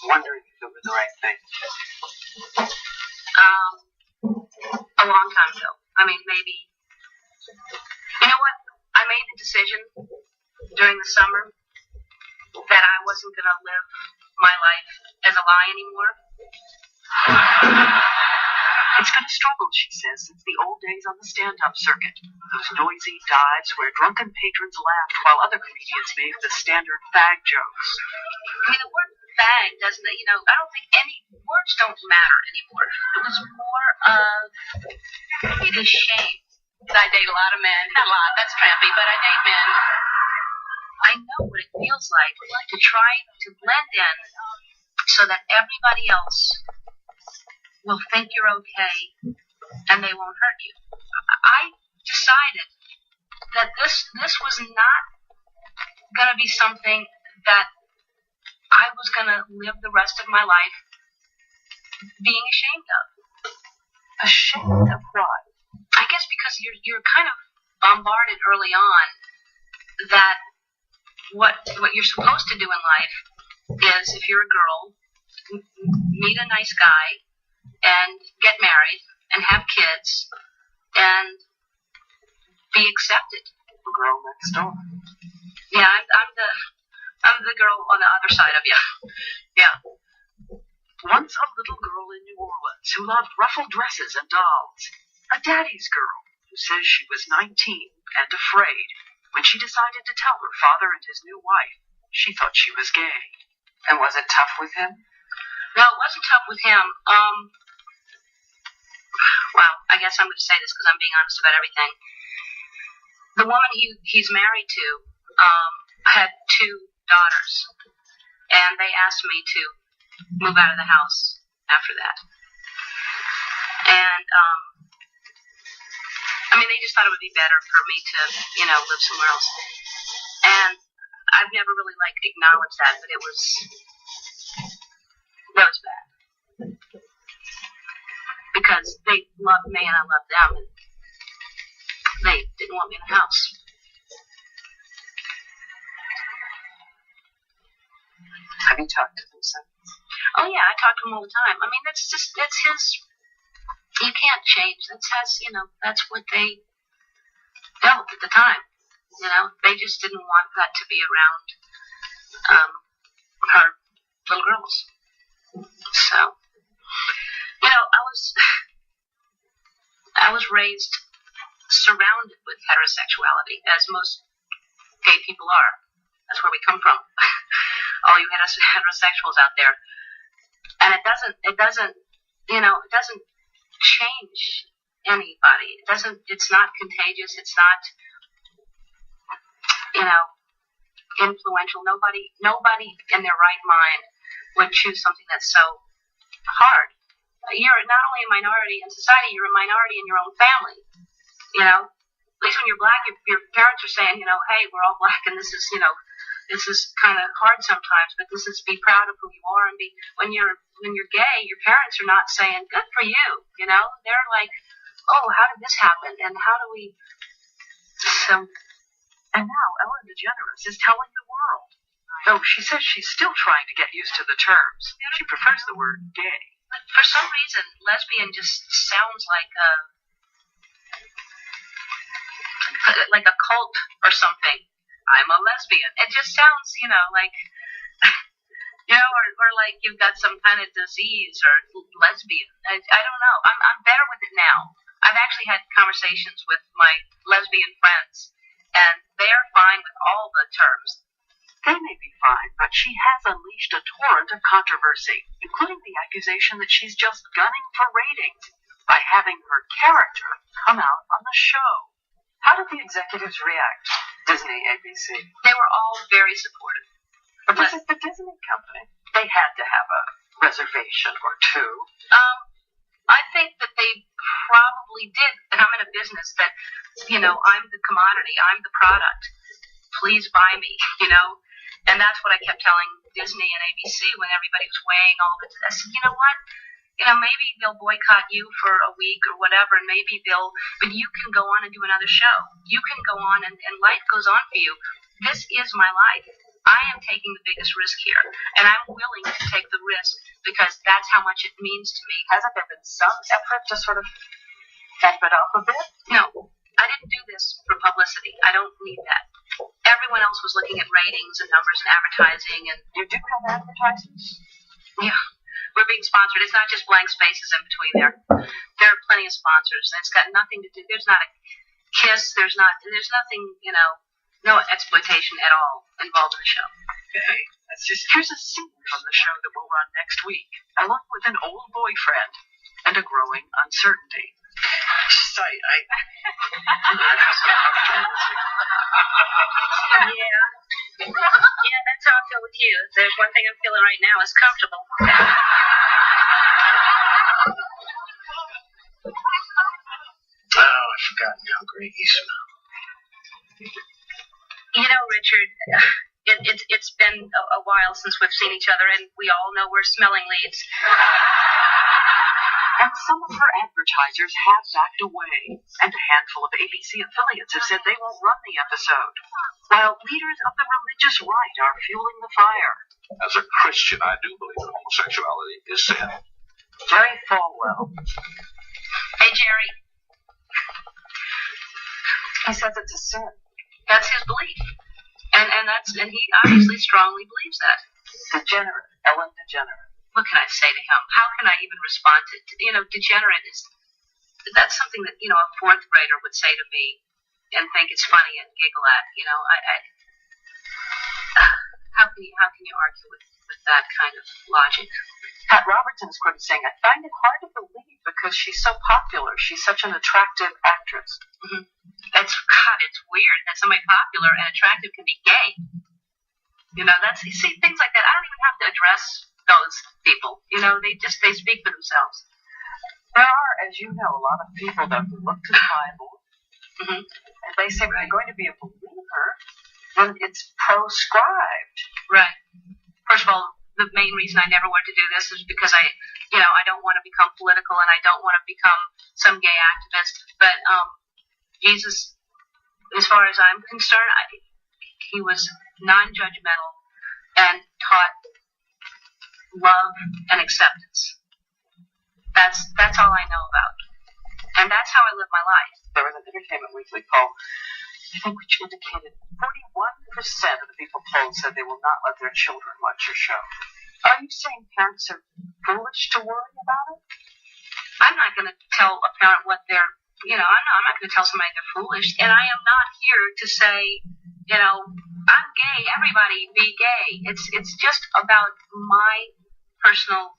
Wondering if it was the right thing. A long time ago. I mean, maybe. You know what? I made the decision during the summer that I wasn't going to live my life as a lie anymore. It's been a struggle, she says, since the old days on the stand-up circuit. Those noisy dives where drunken patrons laughed while other comedians made the standard fag jokes. I mean, the word fag doesn't, I don't think any words don't matter anymore. It was more of it is shame. I date a lot of men. Not a lot, that's trampy, but I date men. I know what it feels like to try to blend in so that everybody else will think you're okay and they won't hurt you. I decided that this was not going to be something that I was going to live the rest of my life being ashamed of. Ashamed of what? I guess because you're kind of bombarded early on that what you're supposed to do in life is, if you're a girl, meet a nice guy and get married and have kids and be accepted. The girl next door. Yeah, I'm the girl on the other side of you. Yeah. Once a little girl in New Orleans who loved ruffled dresses and dolls. A daddy's girl who says she was 19 and afraid when she decided to tell her father and his new wife she thought she was gay. And was it tough with him? No, it wasn't tough with him. Well, I guess I'm going to say this because I'm being honest about everything. The woman he's married to had 2 daughters, and they asked me to move out of the house after that. And I mean, they just thought it would be better for me to, live somewhere else. And I've never really acknowledged that, but it was bad. Because they loved me and I loved them, and they didn't want me in the house. Have you talked to them since? Oh yeah, I talk to him all the time. I mean, that's his. You can't change. That's what they felt at the time. They just didn't want that to be around her little girls. So, I was raised surrounded with heterosexuality, as most gay people are. That's where we come from. All you heterosexuals out there. And it doesn't change anybody. It's not contagious. It's not, influential. Nobody in their right mind would choose something that's so hard. You're not only a minority in society, you're a minority in your own family. At least when you're black, your parents are saying, hey, we're all black, and this is kind of hard sometimes, but this is be proud of who you are, and when you're gay, your parents are not saying good for you. They're like, oh, how did this happen, and how do we? So, and now Ellen DeGeneres is telling the world, though she says she's still trying to get used to the terms. She prefers the word gay. But for some reason, lesbian just sounds like a cult or something. I'm a lesbian. It just sounds, like, or like you've got some kind of disease or lesbian. I don't know. I'm better with it now. I've actually had conversations with my lesbian friends, and they're fine with all the terms. They may be fine, but she has unleashed a torrent of controversy, including the accusation that she's just gunning for ratings by having her character come out on the show. How did the executives react? Disney, ABC. They were all very supportive. But this is the Disney company. They had to have a reservation or two. I think that they probably did. And I'm in a business that, I'm the commodity. I'm the product. Please buy me, And that's what I kept telling Disney and ABC when everybody was weighing all of it. I said, you know what? Maybe they'll boycott you for a week or whatever, and but you can go on and do another show. You can go on and life goes on for you. This is my life. I am taking the biggest risk here, and I'm willing to take the risk because that's how much it means to me. Hasn't there been some effort to sort of amp it up a bit? No, I didn't do this for publicity. I don't need that. Everyone else was looking at ratings and numbers and advertising, and You do have advertisements? yeah, we're being sponsored. It's not just blank spaces in between there. There are plenty of sponsors, and it's got nothing to do. There's not a kiss. There's nothing, no exploitation at all involved in the show. Okay. Here's a scene from the show that will run next week, along with an old boyfriend and a growing uncertainty. Yeah. Yeah, that's how I feel with you. There's one thing I'm feeling right now is comfortable. Oh, I've forgotten how great you smell. Richard, it's been a while since we've seen each other, and we all know we're smelling leads. And some of her advertisers have backed away, and a handful of ABC affiliates have said they won't run the episode, while leaders of the religious right are fueling the fire. As a Christian, I do believe that homosexuality is sin. Jerry Falwell. Hey, Jerry. He says it's a sin. That's his belief. And he obviously strongly believes that. Degenerate. Ellen DeGenerate. What can I say to him? How can I even respond to, degenerate that's something that, a fourth grader would say to me and think it's funny and giggle at, how can you argue with that kind of logic? Pat Robertson is quoted saying, I find it hard to believe because she's so popular. She's such an attractive actress. Mm-hmm. It's weird that somebody popular and attractive can be gay. You see, things like that. I don't even have to address those people. They speak for themselves. There are, as you know, a lot of people that look to the Bible, mm-hmm. and they say, if you're going to be a believer, then it's proscribed. Right. First of all, the main reason I never wanted to do this is because I don't want to become political and I don't want to become some gay activist. But Jesus, as far as I'm concerned, he was non-judgmental and taught love and acceptance. That's all I know about. And that's how I live my life. There was an Entertainment Weekly poll, I think, which indicated 41% of the people polled said they will not let their children watch your show. Are you saying parents are foolish to worry about it? I'm not going to tell a parent what they're, I'm not going to tell somebody they're foolish. And I am not here to say, I'm gay, everybody be gay. It's just about my personal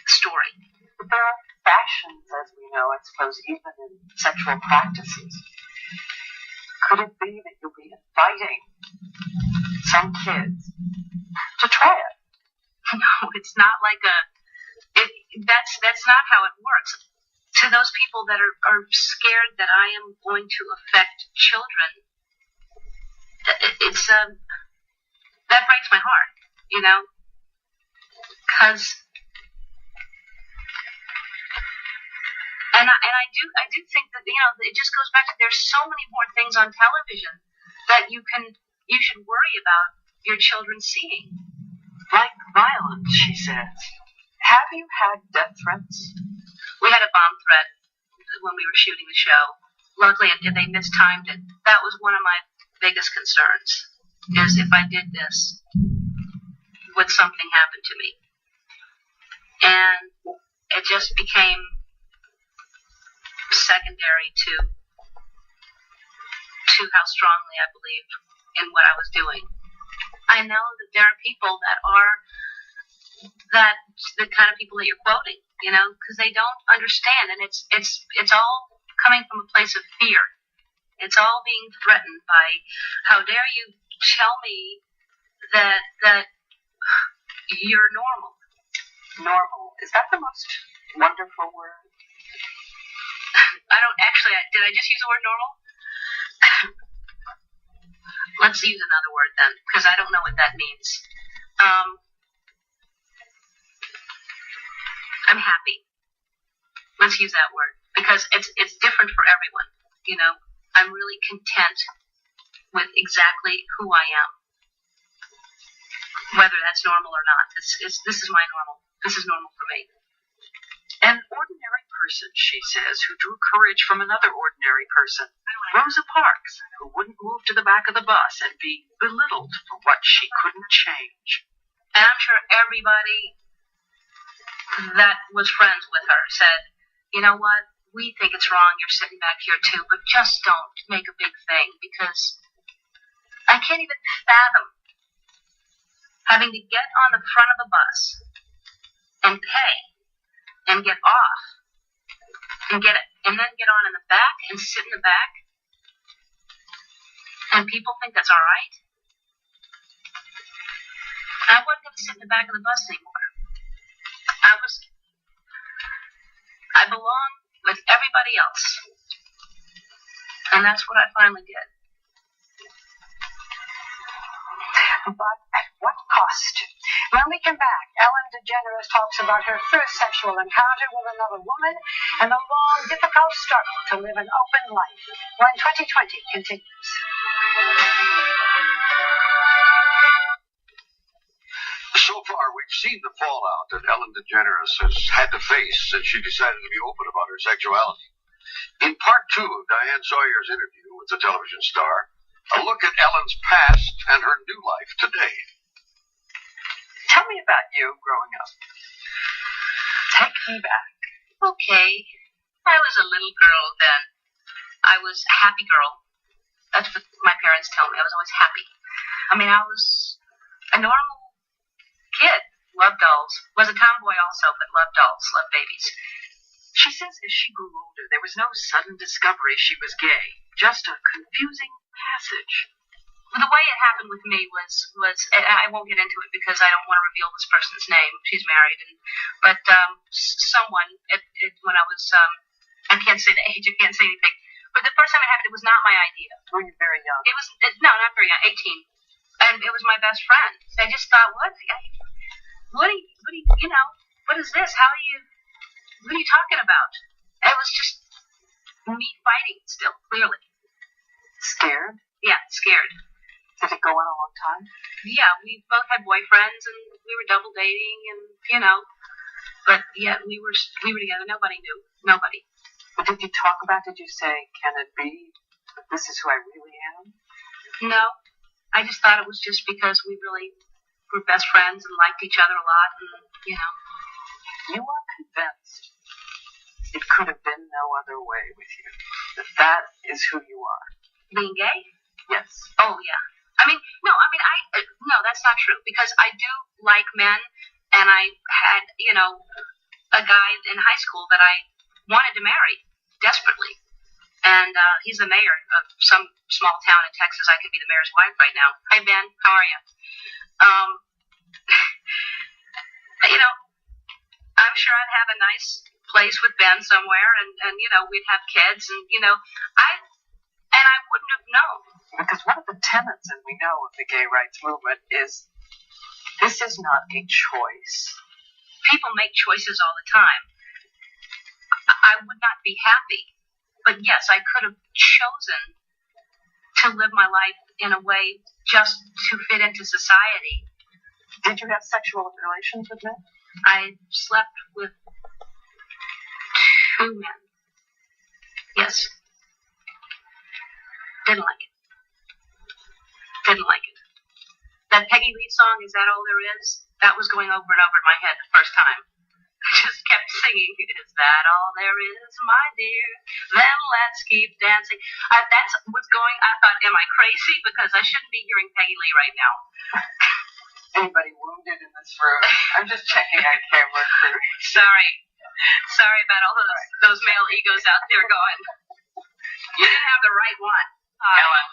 story. But there are fashions, as we know, I suppose, even in sexual practices. Could it be that you'll be inviting some kids to try it? No, it's not like that's not how it works. To those people that are scared that I am going to affect children, it's that breaks my heart, because and I do think that it just goes back to there's so many more things on television that you should worry about your children seeing. Like violence, she says. Have you had death threats? We had a bomb threat when we were shooting the show. Luckily, they mistimed it. That was one of my biggest concerns, is if I did this, would something happen to me? And it just became secondary to how strongly I believed in what I was doing. I know that there are people that the kind of people that you're quoting, because they don't understand, and it's all coming from a place of fear. It's all being threatened by, how dare you tell me that you're normal? Normal. Is that the most wonderful word? I don't actually. Did I just use the word normal? Let's use another word then, because I don't know what that means. I'm happy. Let's use that word, because it's different for everyone. I'm really content with exactly who I am. whether that's normal or not. This is my normal. This is normal for me. An ordinary person, she says, who drew courage from another ordinary person, Rosa Parks, who wouldn't move to the back of the bus and be belittled for what she couldn't change. And I'm sure everybody that was friends with her said, you know what, we think it's wrong you're sitting back here too, but just don't make a big thing, because I can't even fathom having to get on the front of a bus and pay and get off and then get on in the back and sit in the back, and people think that's all right. I wasn't going to sit in the back of the bus anymore. I belong with everybody else, and that's what I finally did. But at what cost? When we come back, Ellen DeGeneres talks about her first sexual encounter with another woman and the long, difficult struggle to live an open life when 2020 continues. So far, we've seen the fallout that Ellen DeGeneres has had to face since she decided to be open about her sexuality. In part 2 of Diane Sawyer's interview with the television star, a look at Ellen's past and her new life today. Tell me about you growing up. Take me back. Okay. I was a little girl then. I was a happy girl. That's what my parents tell me. I was always happy. I mean, I was a normal kid. Loved dolls. Was a tomboy also, but loved dolls, loved babies. She says as she grew older, there was no sudden discovery she was gay, just a confusing passage. The way it happened with me was I won't get into it because I don't want to reveal this person's name. She's married, but someone when I was I can't say the age, I can't say anything. But the first time it happened, it was not my idea. Were you very young? No, not very young, 18, and it was my best friend. I just thought, what are what is this? What are you talking about? It was just me fighting still, clearly. Scared? Yeah, scared. Did it go on a long time? Yeah, we both had boyfriends and we were double dating and, but yet we were together. Nobody knew. Nobody. But did you talk about, did you say, can it be that this is who I really am? No. I just thought it was just because we really were best friends and liked each other a lot and, You are convinced it could have been no other way with you. That is who you are. Being gay? Yes. Oh, yeah. No, that's not true, because I do like men, and I had, a guy in high school that I wanted to marry desperately, and he's the mayor of some small town in Texas. I could be the mayor's wife right now. Hi, Ben. How are you? I'm sure I'd have a nice place with Ben somewhere, and we'd have kids, and I wouldn't have known. Because one of the tenets, and we know, of the gay rights movement is this is not a choice. People make choices all the time. I would not be happy, but yes, I could have chosen to live my life in a way just to fit into society. Did you have sexual relations with men? I slept with 2 men. Yes. Didn't like it. That Peggy Lee song, Is That All There Is? That was going over and over in my head the first time. I just kept singing, Is that all there is, my dear? Then let's keep dancing. That's what's going. I thought, am I crazy? Because I shouldn't be hearing Peggy Lee right now. Anybody wounded in this room? I'm just checking our camera crew. Sorry about all those male egos out there going, you didn't have the right one. Ellen,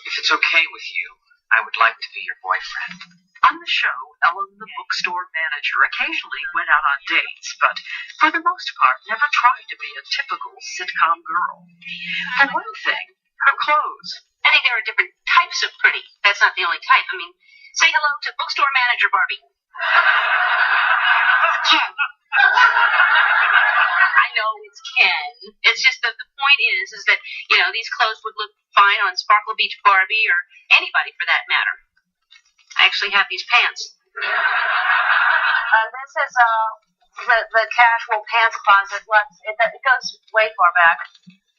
if it's okay with you, I would like to be your boyfriend. On the show, Ellen, the bookstore manager, occasionally went out on dates, but for the most part never tried to be a typical sitcom girl. For one thing, her clothes. I think there are different types of pretty. That's not the only type. I mean, say hello to bookstore manager Barbie. I know it's Ken. It's just that the point is that, these clothes would look fine on Sparkle Beach Barbie or anybody for that matter. I actually have these pants. This is the casual pants closet. It goes way far back.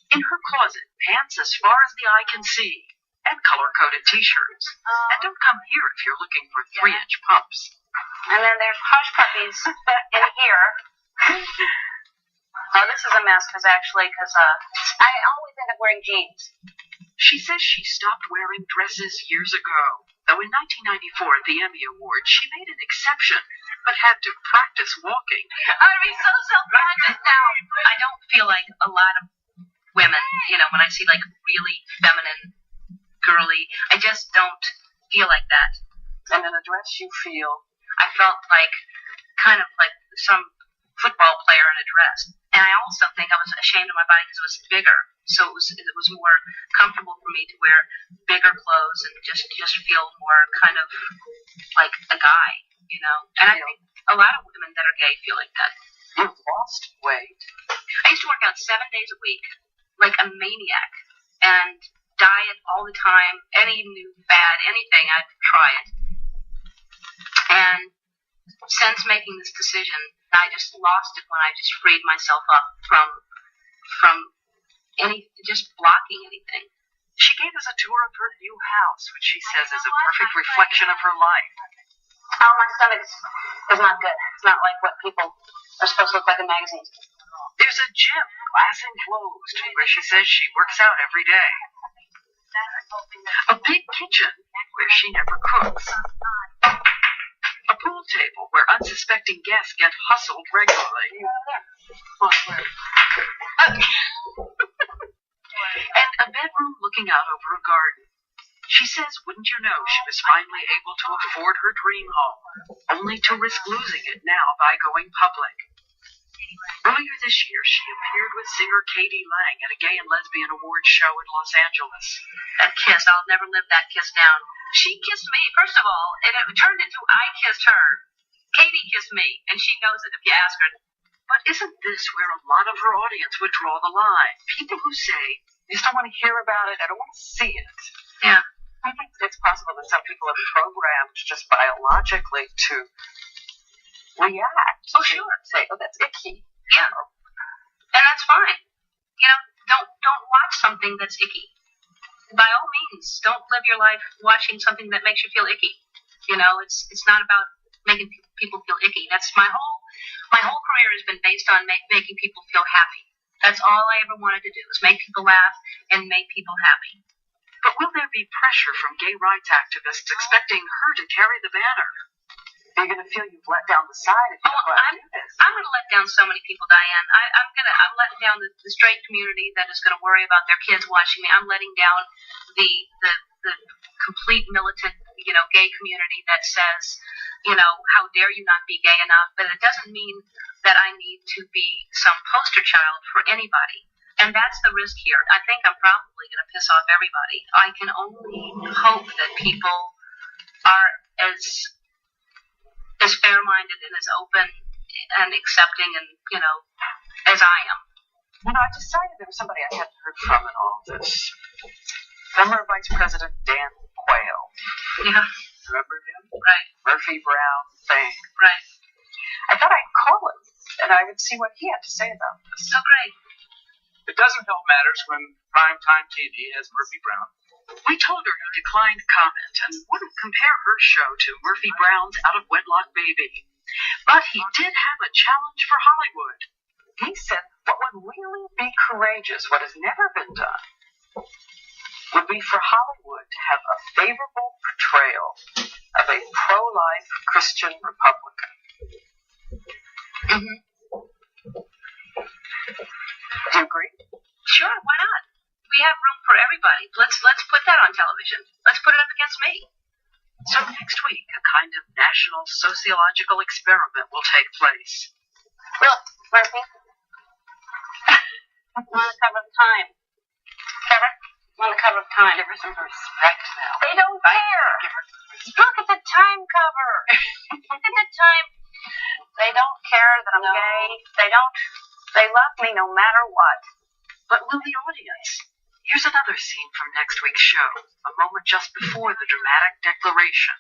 In her closet, pants as far as the eye can see, and color-coded T-shirts. And don't come here if you're looking for 3-inch pumps. And then there's hush puppies in here. Oh, this is a mess because I always end up wearing jeans. She says she stopped wearing dresses years ago, though in 1994 at the Emmy Awards she made an exception, but had to practice walking. I'd be so self-conscious now. I don't feel like a lot of women, when I see like really feminine, girly, I just don't feel like that. And in a dress you feel? I felt like kind of like some football player in a dress. And I also think I was ashamed of my body because it was bigger. So it was more comfortable for me to wear bigger clothes and just feel more kind of like a guy, And I think a lot of women that are gay feel like that. You've lost weight. I used to work out 7 days a week, like a maniac, and diet all the time. Any new fad, anything, I'd try it. And since making this decision, I just lost it when I just freed myself up from just blocking anything. She gave us a tour of her new house, which she says is a perfect reflection of her life. Oh, my stomach is not good. It's not like what people are supposed to look like in magazines. There's a gym, glass enclosed, where she says she works out every day. A big kitchen, where she never cooks. A pool table, where unsuspecting guests get hustled regularly. And a bedroom looking out over a garden. She says, wouldn't you know, she was finally able to afford her dream home, only to risk losing it now by going public. Earlier this year, she appeared with singer Katie Lang at a gay and lesbian awards show in Los Angeles. That kiss, I'll never live that kiss down. She kissed me, first of all, and it turned into I kissed her. Katie kissed me, and she knows it if you ask her. But isn't this where a lot of her audience would draw the line? People who say, I just don't want to hear about it, I don't want to see it. Yeah. I think it's possible that some people are programmed just biologically to react. Oh, sure. Say, oh, that's icky. Yeah. And that's fine. Don't watch something that's icky. By all means, don't live your life watching something that makes you feel icky. It's not about making people feel icky. That's my whole career has been based on making people feel happy. That's all I ever wanted to do, is make people laugh and make people happy. But will there be pressure from gay rights activists expecting her to carry the banner? Are you going to feel you've let down the side if you do this? I'm going to let down so many people, Diane. I'm letting down the straight community that is going to worry about their kids watching me. I'm letting down the complete militant, gay community that says, how dare you not be gay enough? But it doesn't mean that I need to be some poster child for anybody. And that's the risk here. I think I'm probably going to piss off everybody. I can only hope that people are as fair-minded and as open and accepting and, as I am. I decided there was somebody I hadn't heard from in all this. Former Vice President Dan Quayle. Yeah. Remember him? Right. Murphy Brown thing. Right. I thought I'd call him, and I would see what he had to say about this. Oh, great. It doesn't help matters when primetime TV has Murphy Brown. We told her he declined comment and wouldn't compare her show to Murphy Brown's out-of-wedlock baby. But he did have a challenge for Hollywood. He said what would really be courageous, what has never been done, would be for Hollywood to have a favorable portrayal of a pro-life Christian Republican. Mm-hmm. Do you agree? Sure, why not? We have room for everybody. Let's put that on television. Let's put it up against me. So next week, a kind of national sociological experiment will take place. Look, Murphy. I'm on the cover of Time. Cover? I'm on the cover of Time. Give her some respect now. They don't care. Look at the Time cover. Look at the Time. They don't care that I'm gay. They love me no matter what. But will the audience? Here's another scene from next week's show, a moment just before the dramatic declaration.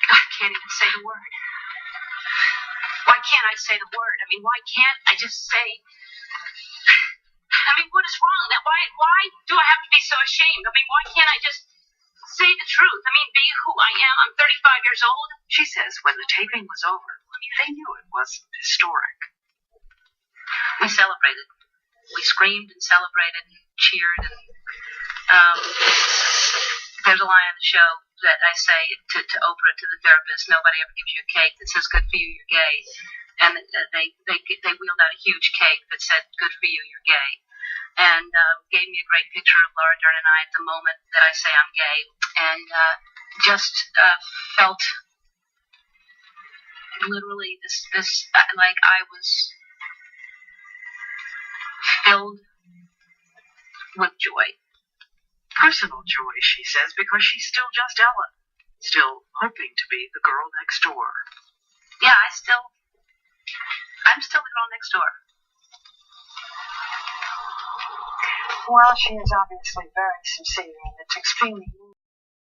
I can't even say the word. Why can't I say the word? I mean, why can't I just say... I mean, what is wrong? Why do I have to be so ashamed? I mean, why can't I just say the truth? I mean, be who I am. I'm 35 years old. She says when the taping was over, they knew it was historic. We celebrated. We screamed and celebrated and cheered. And there's a line on the show that I say to Oprah, to the therapist, nobody ever gives you a cake that says, good for you, you're gay. And they wheeled out a huge cake that said, good for you, you're gay. And gave me a great picture of Laura Dern and I at the moment that I say I'm gay. And just felt literally this like I was filled with joy. Personal joy, she says, because she's still just Ellen, still hoping to be the girl next door. Yeah, I'm still the girl next door. Well, she is obviously very sincere, and it's extremely